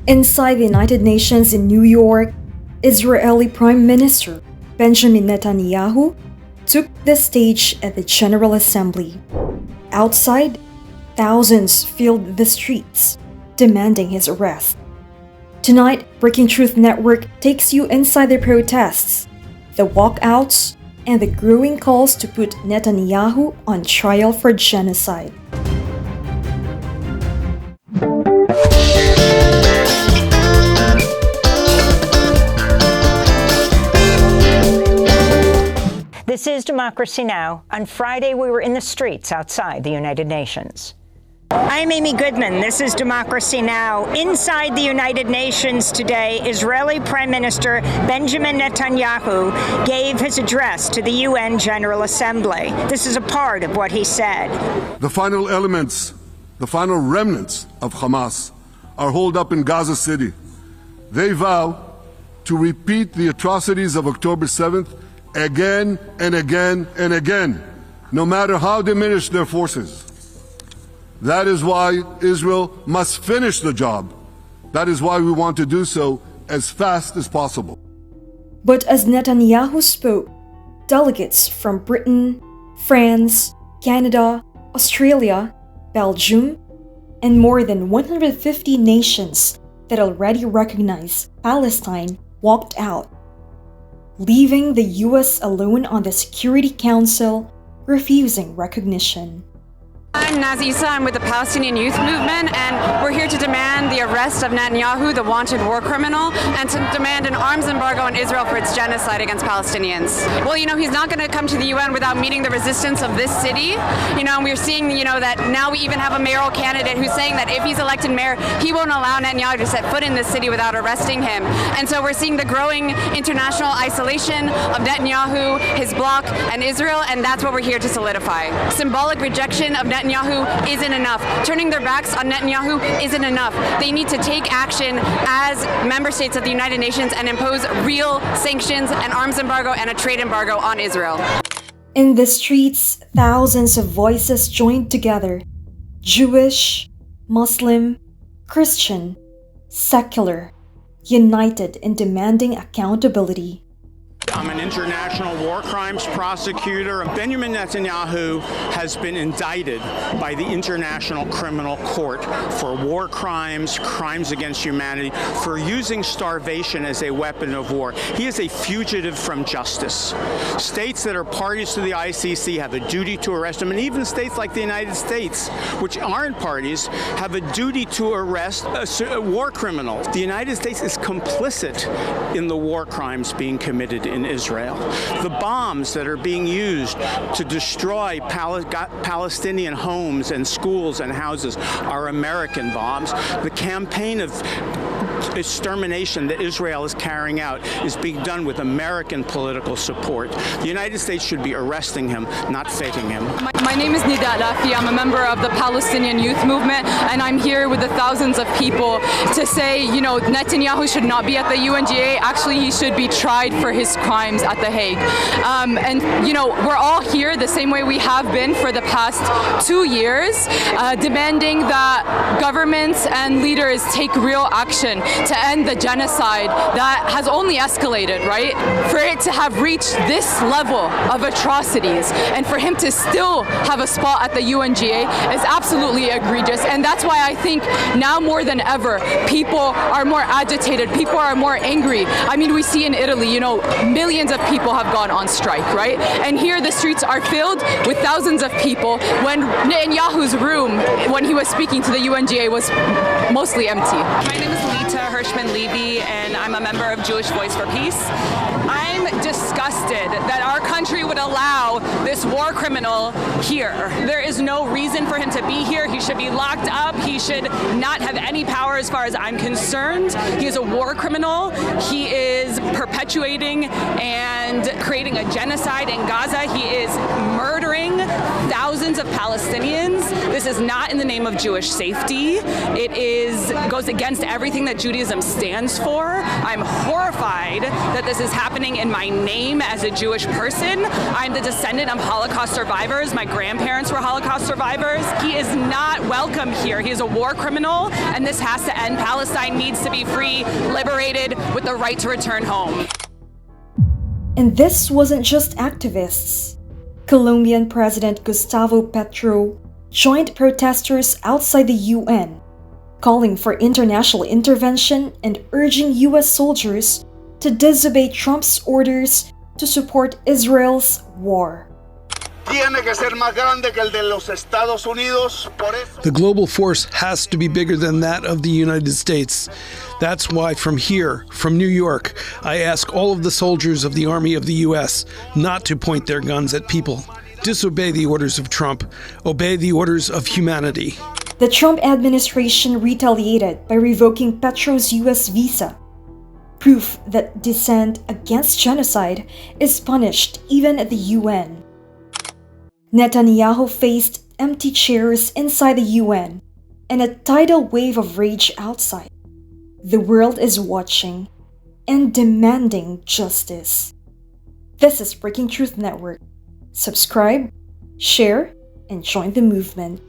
Inside the United Nations in New York, Israeli Prime Minister Benjamin Netanyahu took the stage at the General Assembly. Outside, thousands filled the streets, demanding his arrest. Tonight, Breaking Truth Network takes you inside the protests, the walkouts, and the growing calls to put Netanyahu on trial for genocide. This is Democracy Now! On Friday, we were in the streets outside the United Nations. I'm Amy Goodman. This is Democracy Now! Inside the United Nations today, Israeli Prime Minister Benjamin Netanyahu gave his address to the UN General Assembly. This is a part of what he said. The final elements, the final remnants of Hamas are holed up in Gaza City. They vow to repeat the atrocities of October 7th again and again and again, no matter how diminished their forces. That is why Israel must finish the job. That is why we want to do so as fast as possible. But as Netanyahu spoke, delegates from Britain, France, Canada, Australia, Belgium, and more than 150 nations that already recognize Palestine walked out, leaving the US alone on the Security Council, refusing recognition. I'm Naz Issa. I'm with the Palestinian Youth Movement, and we're here to demand the arrest of Netanyahu, the wanted war criminal, and to demand an arms embargo on Israel for its genocide against Palestinians. Well, he's not going to come to the UN without meeting the resistance of this city. And we're seeing, that now we even have a mayoral candidate who's saying that if he's elected mayor, he won't allow Netanyahu to set foot in this city without arresting him. And so we're seeing the growing international isolation of Netanyahu, his bloc, and Israel, and that's what we're here to solidify. Symbolic rejection of Netanyahu isn't enough. Turning their backs on Netanyahu isn't enough. They need to take action as member states of the United Nations and impose real sanctions, an arms embargo, and a trade embargo on Israel. In the streets, thousands of voices joined together. Jewish, Muslim, Christian, secular, united in demanding accountability. I'm an international war crimes prosecutor. Benjamin Netanyahu has been indicted by the International Criminal Court for war crimes, crimes against humanity, for using starvation as a weapon of war. He is a fugitive from justice. States that are parties to the ICC have a duty to arrest him, and even states like the United States, which aren't parties, have a duty to arrest a war criminal. The United States is complicit in the war crimes being committed in Israel. The bombs that are being used to destroy Palestinian homes and schools and houses are American bombs. The campaign of extermination that Israel is carrying out is being done with American political support. The United States should be arresting him, not faking him. My name is Nida Lafi. I'm a member of the Palestinian Youth Movement, and I'm here with the thousands of people to say, Netanyahu should not be at the UNGA. Actually, he should be tried for his crimes at The Hague. We're all here the same way we have been for the past 2 years, demanding that governments and leaders take real action to end the genocide that has only escalated, right? For it to have reached this level of atrocities and for him to still have a spot at the UNGA is absolutely egregious. And that's why I think now more than ever, people are more agitated, people are more angry. We see in Italy, millions of people have gone on strike, right? And here the streets are filled with thousands of people when Netanyahu's room, when he was speaking to the UNGA, was mostly empty. My name is Lita Hirschman-Levy, and I'm a member of Jewish Voice for Peace. I'm disgusted that our country would allow this war criminal here. There is no reason for him to be here. He should be locked up. He should not have any power as far as I'm concerned. He is a war criminal. He is perpetuating and creating a genocide in Gaza. He is murdering thousands of Palestinians. This is not in the name of Jewish safety. It goes against everything that Judaism stands for. I'm horrified that this is happening happening in my name as a Jewish person. I'm the descendant of Holocaust survivors. My grandparents were Holocaust survivors. He is not welcome here. He is a war criminal, and this has to end. Palestine needs to be free, liberated, with the right to return home. And this wasn't just activists. Colombian President Gustavo Petro joined protesters outside the UN, calling for international intervention and urging US soldiers to disobey Trump's orders to support Israel's war. The global force has to be bigger than that of the United States. That's why from here, from New York, I ask all of the soldiers of the Army of the US not to point their guns at people. Disobey the orders of Trump. Obey the orders of humanity. The Trump administration retaliated by revoking Petro's US visa. Proof that dissent against genocide is punished even at the UN. Netanyahu faced empty chairs inside the UN and a tidal wave of rage outside. The world is watching and demanding justice. This is Breaking Truth Network. Subscribe, share, and join the movement.